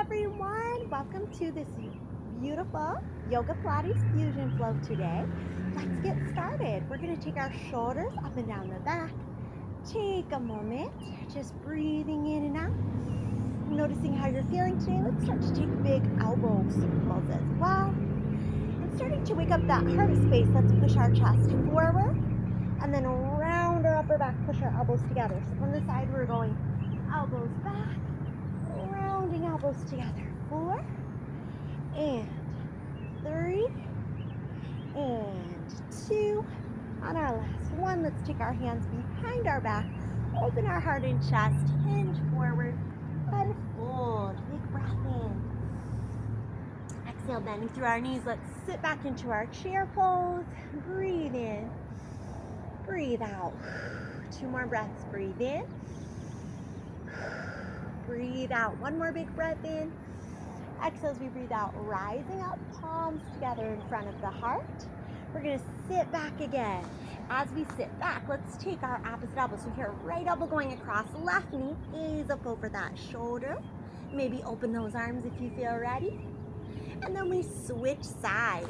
everyone, welcome to this beautiful Yoga Pilates Fusion Flow today. Let's get started. We're going to take our shoulders up and down the back. Take a moment, just breathing in and out. Noticing how you're feeling today. Let's start to take big elbow circles as well. And starting to wake up that heart space, let's push our chest forward and then round our upper back, push our elbows together. So from the side, we're going elbows back, rounding elbows together. 4 and 3 and 2. On our last one, let's take our hands behind our back, open our heart and chest, hinge forward, and fold. Big breath in. Exhale, bending through our knees. Let's sit back into our chair pose. Breathe in. Breathe out. 2 more breaths. Breathe in. Breathe out. 1 more big breath in. Exhale as we breathe out, rising up, palms together in front of the heart. We're going to sit back again. As we sit back, let's take our opposite elbow. So here, right elbow going across, left knee, gaze up over that shoulder. Maybe open those arms if you feel ready. And then we switch sides.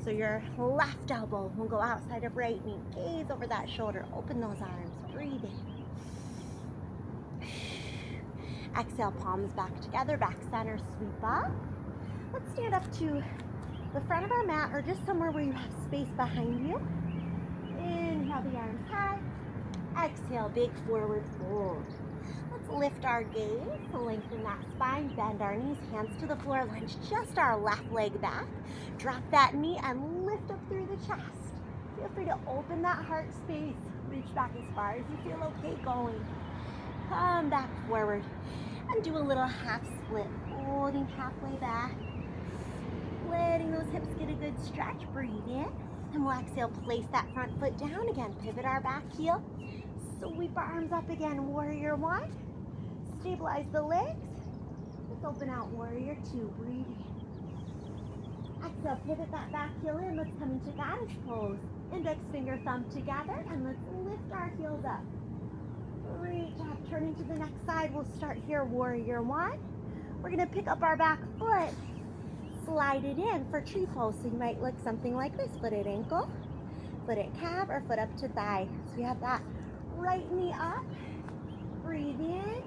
So your left elbow will go outside of right knee, gaze over that shoulder, open those arms, breathe in. Exhale, palms back together, back center, sweep up. Let's stand up to the front of our mat or just somewhere where you have space behind you. Inhale the arms high. Exhale, big forward fold. Let's lift our gaze, lengthen that spine, bend our knees, hands to the floor, lunge just our left leg back. Drop that knee and lift up through the chest. Feel free to open that heart space. Reach back as far as you feel okay going. Come back forward and do a little half split, holding halfway back. Letting those hips get a good stretch. Breathe in. And we'll exhale, place that front foot down again. Pivot our back heel. Sweep our arms up again. Warrior 1. Stabilize the legs. Let's open out Warrior 2. Breathe in. Exhale, pivot that back heel in. Let's come into Goddess pose. Index finger, thumb together. And let's lift our heels up. Reach up, turning to the next side. We'll start here, Warrior 1. We're going to pick up our back foot, slide it in for tree pose. So you might look something like this. Foot at ankle, foot at calf, or foot up to thigh. So we have that right knee up. Breathe in.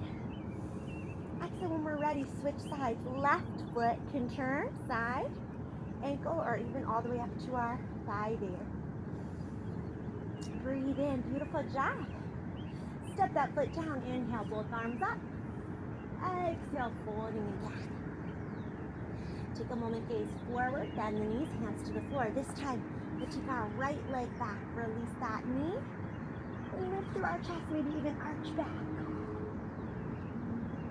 Exhale, when we're ready, switch sides. Left foot can turn side, ankle, or even all the way up to our thigh there. Breathe in. Beautiful job. Step that foot down. Inhale, both arms up. Exhale, folding again. Take a moment, gaze forward, bend the knees, hands to the floor. This time, we'll take our right leg back. Release that knee. Lift through our chest, maybe even arch back.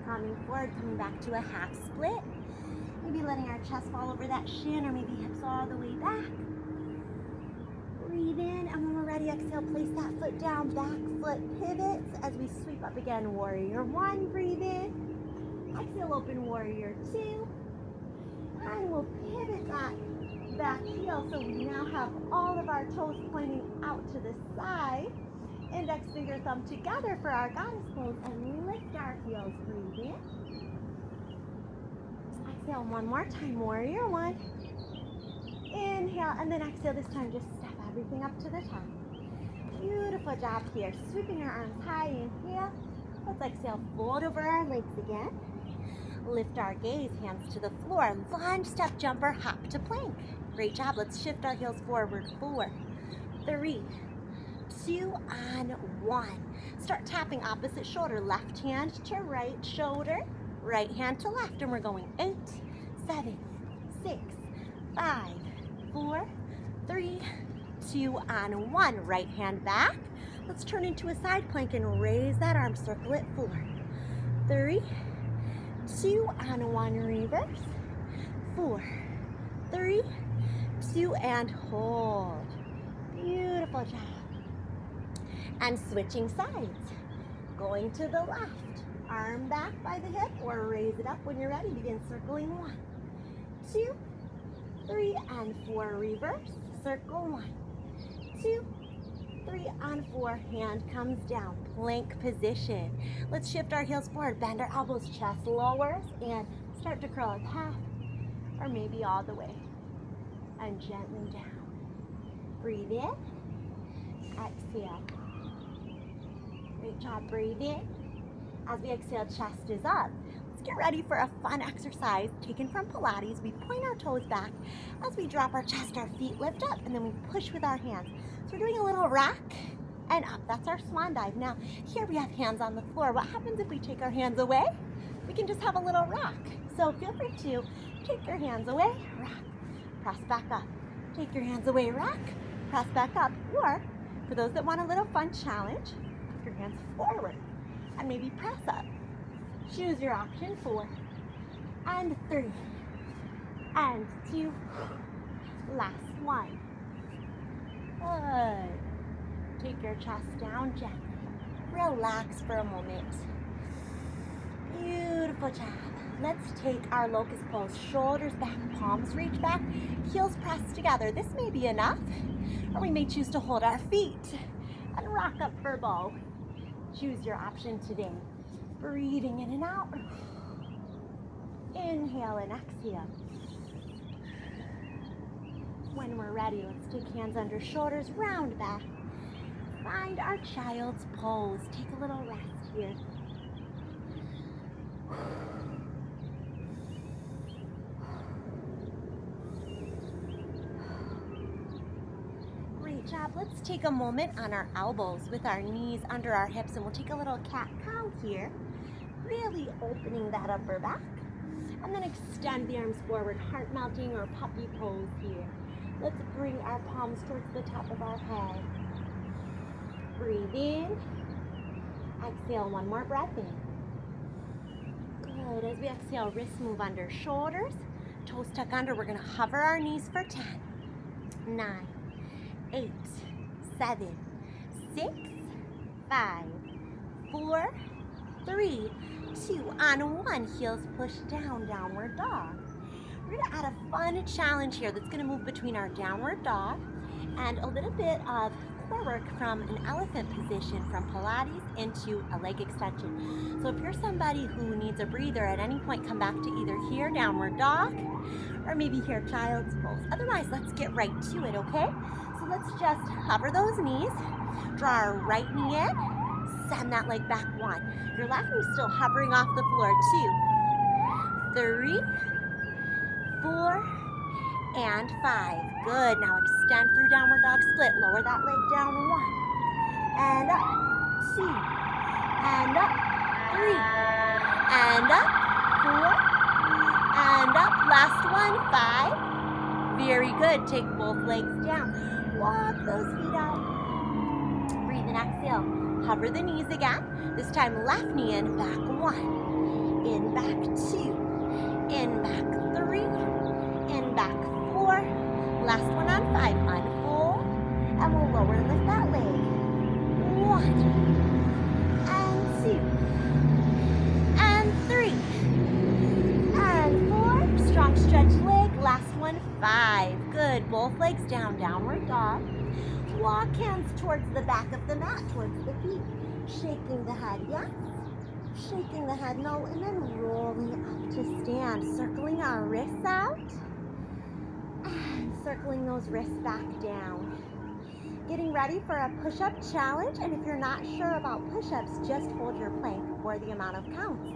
Coming forward, coming back to a half split. Maybe letting our chest fall over that shin, or maybe hips all the way back. Breathe in, and when we're ready, exhale, place that foot down, back foot pivots as we sweep up again. Warrior 1, breathe in. Exhale, open Warrior 2. And we'll pivot that back heel so we now have all of our toes pointing out to the side. Index finger, thumb together for our Goddess pose, and lift our heels. Breathe in. Exhale one more time, Warrior 1. Inhale, and then exhale. This time, just step everything up to the top. Beautiful job here. Sweeping our arms high. Inhale. Let's exhale. Fold over our legs again. Lift our gaze. Hands to the floor. Lunge, step, jumper, hop to plank. Great job. Let's shift our heels forward. 4, 3, 2, and 1. Start tapping opposite shoulder. Left hand to right shoulder. Right hand to left. And we're going 8, 7, 6, 5, 4, 3, 2, and 1. Right hand back. Let's turn into a side plank and raise that arm. Circle it. 4, 3, 2, and 1. Reverse. 4, 3, 2, and hold. Beautiful job. And switching sides. Going to the left. Arm back by the hip, or raise it up when you're ready. Begin circling. 1, 2, 3, and 4. Reverse. Circle. 1, 2, 3, and 4. Hand comes down. plank position. Let's shift our heels forward, bend our elbows, chest lowers, and start to curl up half, or maybe all the way, and gently down. Breathe in, exhale. Great job, breathe in. As we exhale, chest is up. Let's get ready for a fun exercise taken from Pilates. We point our toes back. As we drop our chest, our feet lift up, and then we push with our hands. So we're doing a little rock and up. That's our swan dive. Now, here we have hands on the floor. What happens if we take our hands away? We can just have a little rock. So feel free to take your hands away, rock, press back up. Take your hands away, rock, press back up. Or, for those that want a little fun challenge, put your hands forward and maybe press up. Choose your option. 4 and 3 and 2. Last one. Good. Take your chest down gently. Relax for a moment. Beautiful job. Let's take our locust pose. Shoulders back, palms reach back, heels press together. This may be enough, or we may choose to hold our feet and rock up for bow. Choose your option today. Breathing in and out. Inhale and exhale. When we're ready, let's take hands under shoulders, round back. Find our child's pose. Take a little rest here. Great job. Let's take a moment on our elbows with our knees under our hips, and we'll take a little cat-cow here, really opening that upper back. And then extend the arms forward, heart melting or puppy pose here. Let's bring our palms towards the top of our head. Breathe in. Exhale, one more breath in. Good. As we exhale, wrists move under shoulders, toes tuck under. We're going to hover our knees for 10, 9, 8, 7, 6, 5, 4, 3, 2, on 1. Heels push down, downward dog. We're going to add a fun challenge here that's going to move between our downward dog and a little bit of core work from an elephant position from Pilates into a leg extension. So if you're somebody who needs a breather at any point, come back to either here, downward dog, or maybe here, child's pose. Otherwise, let's get right to it, okay? So let's just hover those knees, draw our right knee in, send that leg back 1. Your left knee still hovering off the floor. 2, 3, 4, and 5. Good. Now extend through downward dog split. Lower that leg down. 1, and up. 2, and up. 3, and up. 4, and up. Last one. 5. Very good. Take both legs down. Walk those feet out. Breathe and exhale. Hover the knees again. This time left knee in, back 1, in back 2, in back 3, in back 4. Last one on 5. Unfold, and we'll lower and lift that leg. 1, and 2, and 3, and 4. Strong stretch leg. Last one, 5. Good. Both legs down, downward dog. Walk hands towards the back of the mat, towards the feet. Shaking the head, yes. Shaking the head, no. And then rolling up to stand. Circling our wrists out. And circling those wrists back down. Getting ready for a push-up challenge. And if you're not sure about push-ups, just hold your plank for the amount of counts.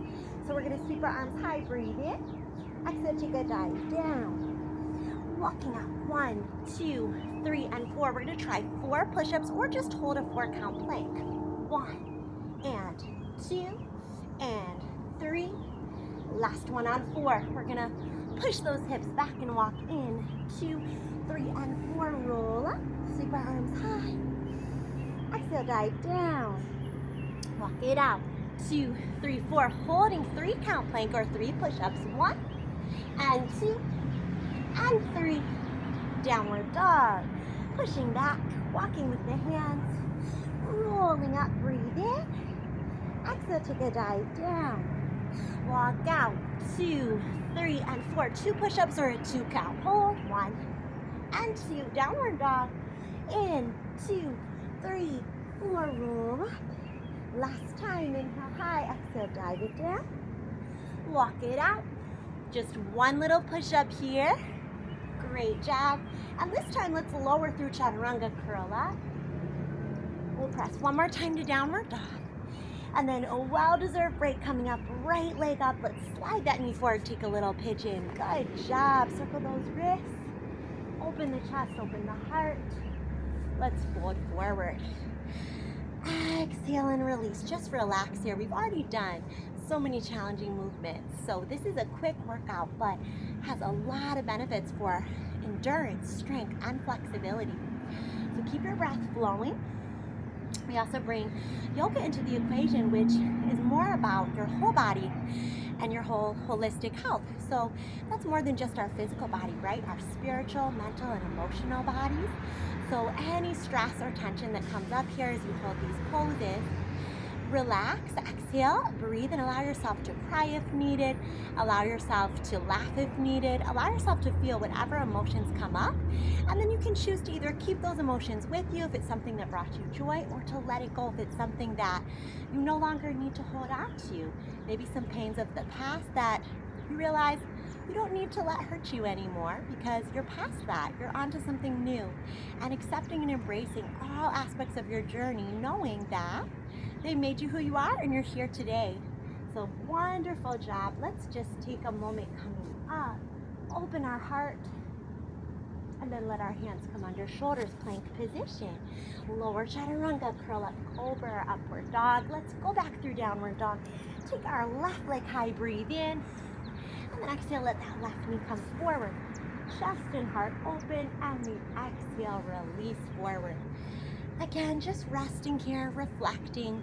So we're going to sweep our arms high. Breathe in. Exhale, take a dive down. Walking up. 1, 2, 3, and 4. We're going to try 4 push-ups or just hold a 4-count plank. 1, and 2, and 3. Last one on 4. We're going to push those hips back and walk in. 2, 3, and 4. Roll up. Sweep our arms high. Exhale, dive down. Walk it out. 2, 3, 4. Holding 3-count plank or 3 push-ups. 1, and 2, and 3. Downward dog. Pushing back, walking with the hands. Rolling up, breathe in. Exhale, take a dive down. Walk out. 2, 3, and 4. 2 push-ups or a 2-count. Hold. 1, and 2. Downward dog. In. 2, 3, 4. Roll up. Last time, inhale high, exhale, dive it down. Walk it out. Just one little push up here. Great job. And this time, let's lower through chaturanga, curl up. We'll press one more time to downward dog. And then a well-deserved break coming up, right leg up. Let's slide that knee forward, take a little pigeon. Good job. Circle those wrists. Open the chest, open the heart. Let's fold forward. Exhale and release. Just relax here. We've already done so many challenging movements. So this is a quick workout, but has a lot of benefits for endurance, strength, and flexibility. So keep your breath flowing. We also bring yoga into the equation, which is more about your whole body and your whole holistic health. So that's more than just our physical body, right? Our spiritual, mental, and emotional bodies. So any stress or tension that comes up here as you hold these poses, relax, exhale, breathe, and allow yourself to cry if needed, allow yourself to laugh if needed, allow yourself to feel whatever emotions come up, and then you can choose to either keep those emotions with you if it's something that brought you joy, or to let it go if it's something that you no longer need to hold on to. Maybe some pains of the past that you realize you don't need to let hurt you anymore because you're past that. You're onto something new. And accepting and embracing all aspects of your journey, knowing that they made you who you are and you're here today. So wonderful job. Let's just take a moment coming up. Open our heart. And then let our hands come under shoulders, plank position. Lower chaturanga, curl up, cobra, upward dog. Let's go back through downward dog. Take our left leg high, breathe in. And then exhale, let that left knee come forward. Chest and heart open, and we exhale, release forward. Again, just resting here, reflecting,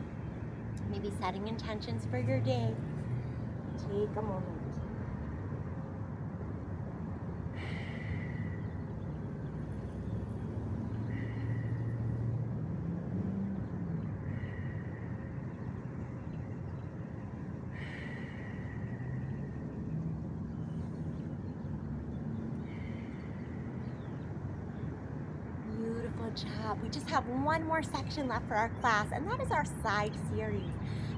maybe setting intentions for your day. Take a moment. Job. We just have one more section left for our class, and that is our side series,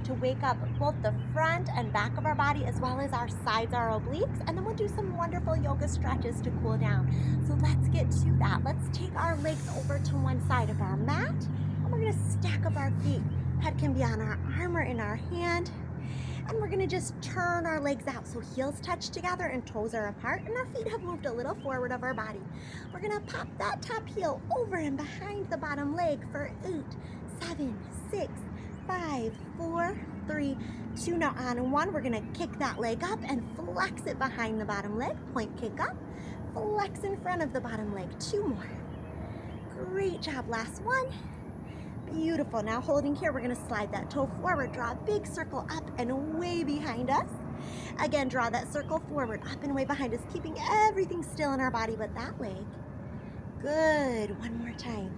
to wake up both the front and back of our body as well as our sides, our obliques, and then we'll do some wonderful yoga stretches to cool down. So let's get to that. Let's take our legs over to one side of our mat, and we're going to stack up our feet. Head can be on our arm or in our hand. And we're gonna just turn our legs out so heels touch together and toes are apart and our feet have moved a little forward of our body. We're gonna pop that top heel over and behind the bottom leg for 8, 7, 6, 5, 4, 3, 2. Now on 1, we're gonna kick that leg up and flex it behind the bottom leg. Point kick up, flex in front of the bottom leg. 2 more. Great job, last one. Beautiful. Now holding here, we're going to slide that toe forward, draw a big circle up and way behind us. Again, draw that circle forward, up and way behind us, keeping everything still in our body but that leg. Good. One more time.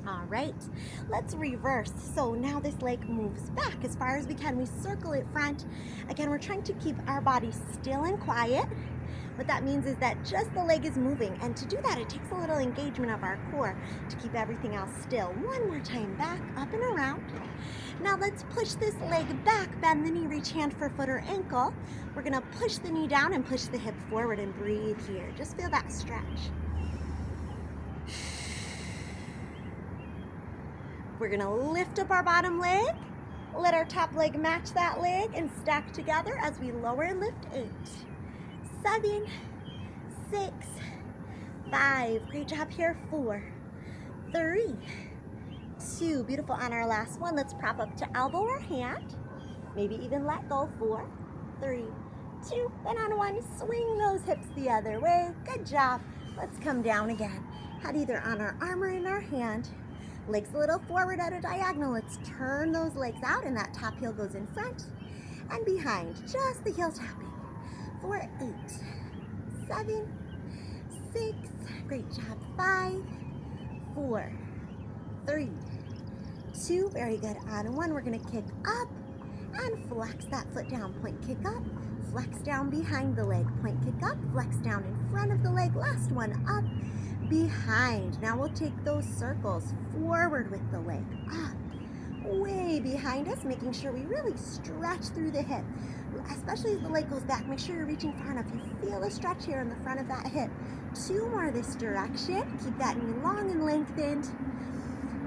All right, let's reverse. So now this leg moves back as far as we can. We circle it front. Again, we're trying to keep our body still and quiet. What that means is that just the leg is moving, and to do that it takes a little engagement of our core to keep everything else still. One more time, back, up and around. Now let's push this leg back, bend the knee, reach hand for foot or ankle. We're gonna push the knee down and push the hip forward and breathe here. Just feel that stretch. We're gonna lift up our bottom leg, let our top leg match that leg and stack together as we lower and lift. 8, 7, 6, 5. Great job here. 4, 3, 2. Beautiful. On our last one, let's prop up to elbow or hand. Maybe even let go. 4, 3, 2. Then on 1, swing those hips the other way. Good job. Let's come down again. Head either on our arm or in our hand. Legs a little forward at a diagonal. Let's turn those legs out, and that top heel goes in front and behind. Just the heel tapping. 4, 8, 7, 6. Great job. 5, 4, 3, 2. Very good. On 1, we're going to kick up and flex that foot down. Point kick up, flex down behind the leg. Point kick up, flex down in front of the leg. Last one, up, behind. Now we'll take those circles forward with the leg. Up, way behind us, making sure we really stretch through the hip. Especially as the leg goes back, make sure you're reaching far enough. You feel a stretch here in the front of that hip. 2 more this direction. Keep that knee long and lengthened.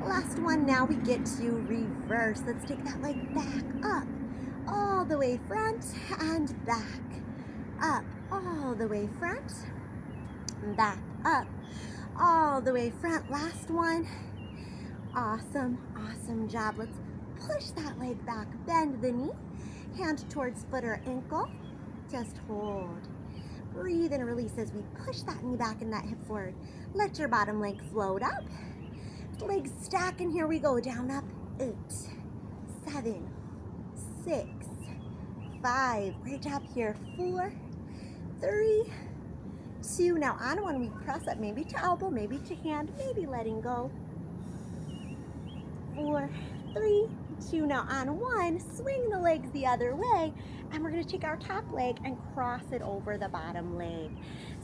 Last one, now we get to reverse. Let's take that leg back up, all the way front and back. Up, all the way front, back, up, all the way front. Last one. Awesome, awesome job. Let's push that leg back, bend the knee, hand towards foot or ankle. Just hold. Breathe and release as we push that knee back and that hip forward. Let your bottom leg float up. Legs stack, and here we go. Down, up. 8, 7, 6, 5. Great job here. 4, 3, 2. Now on one, we press up, maybe to elbow, maybe to hand, maybe letting go. 4, 3, 2. Now on one, swing the legs the other way, and we're going to take our top leg and cross it over the bottom leg.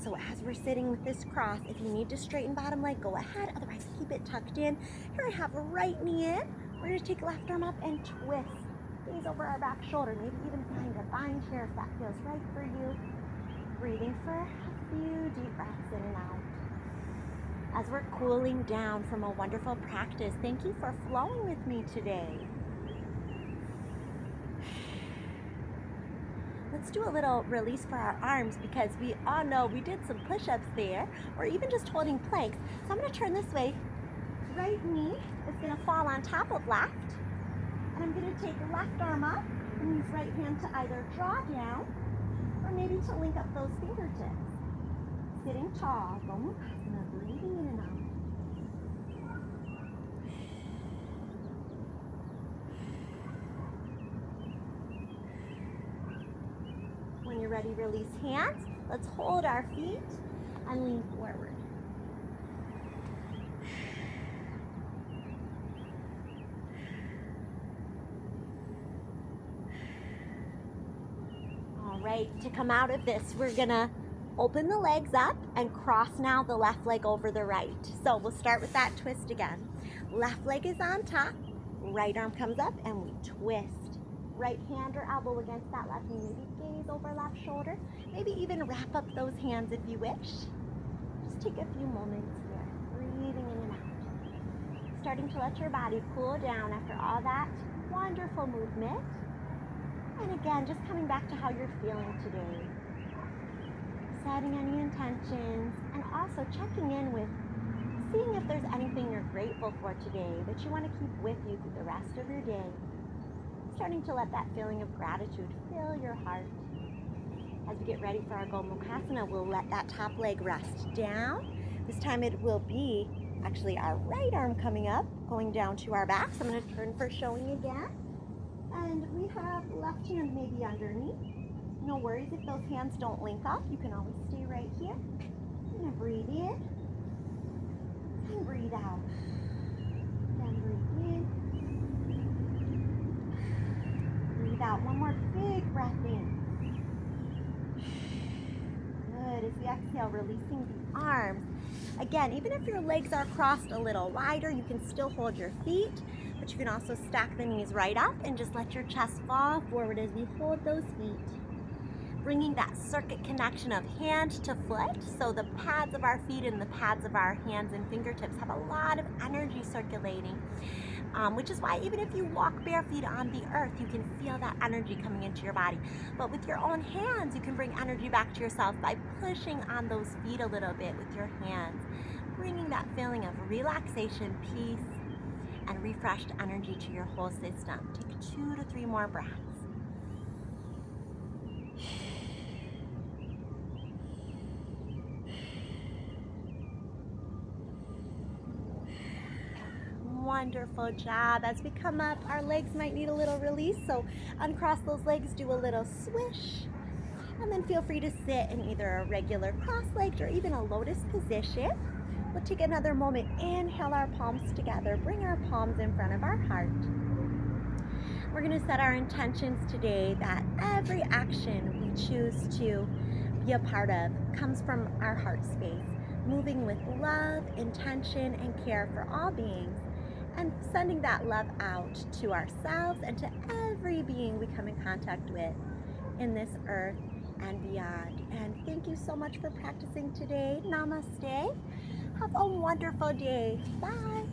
So as we're sitting with this cross, if you need to straighten bottom leg, go ahead. Otherwise, keep it tucked in. Here I have right knee in. We're going to take left arm up and twist. Gaze over our back shoulder. Maybe even find a bind here if that feels right for you. Breathing for a few deep breaths in and out. As we're cooling down from a wonderful practice, thank you for flowing with me today. Let's do a little release for our arms, because we all know we did some push-ups there, or even just holding planks. So I'm going to turn this way. Right knee is going to fall on top of left, and I'm going to take left arm up and use right hand to either draw down or maybe to link up those fingertips. Sitting tall, breathing in and out. When you're ready, release hands. Let's hold our feet and lean forward. All right, to come out of this, we're gonna open the legs up and cross now the left leg over the right. So we'll start with that twist again. Left leg is on top, right arm comes up, and we twist. Right hand or elbow against that left knee. Maybe gaze over left shoulder. Maybe even wrap up those hands if you wish. Just take a few moments here, breathing in and out. Starting to let your body cool down after all that wonderful movement. And again, just coming back to how you're feeling today. Setting any intentions, and also checking in with seeing if there's anything you're grateful for today that you want to keep with you through the rest of your day. Starting to let that feeling of gratitude fill your heart. As we get ready for our Gomukhasana, we'll let that top leg rest down. This time it will be actually our right arm coming up, going down to our back. So I'm going to turn for showing again. And we have left hand maybe underneath. No worries if those hands don't link up. You can always stay right here. I'm going to breathe in and breathe out. Then breathe in. Breathe out. One more big breath in. Good. As we exhale, releasing the arms. Again, even if your legs are crossed a little wider, you can still hold your feet, but you can also stack the knees right up and just let your chest fall forward as we hold those feet. Bringing that circuit connection of hand to foot, so the pads of our feet and the pads of our hands and fingertips have a lot of energy circulating, which is why even if you walk bare feet on the earth, you can feel that energy coming into your body. But with your own hands, you can bring energy back to yourself by pushing on those feet a little bit with your hands, bringing that feeling of relaxation, peace, and refreshed energy to your whole system. Take 2 to 3 more breaths. Wonderful job. As we come up, our legs might need a little release, so uncross those legs, do a little swish, and then feel free to sit in either a regular cross-legged or even a lotus position. We'll take another moment, inhale our palms together, bring our palms in front of our heart. We're going to set our intentions today that every action we choose to be a part of comes from our heart space, moving with love, intention, and care for all beings, and sending that love out to ourselves and to every being we come in contact with in this earth and beyond. And thank you so much for practicing today. Namaste. Have a wonderful day. Bye.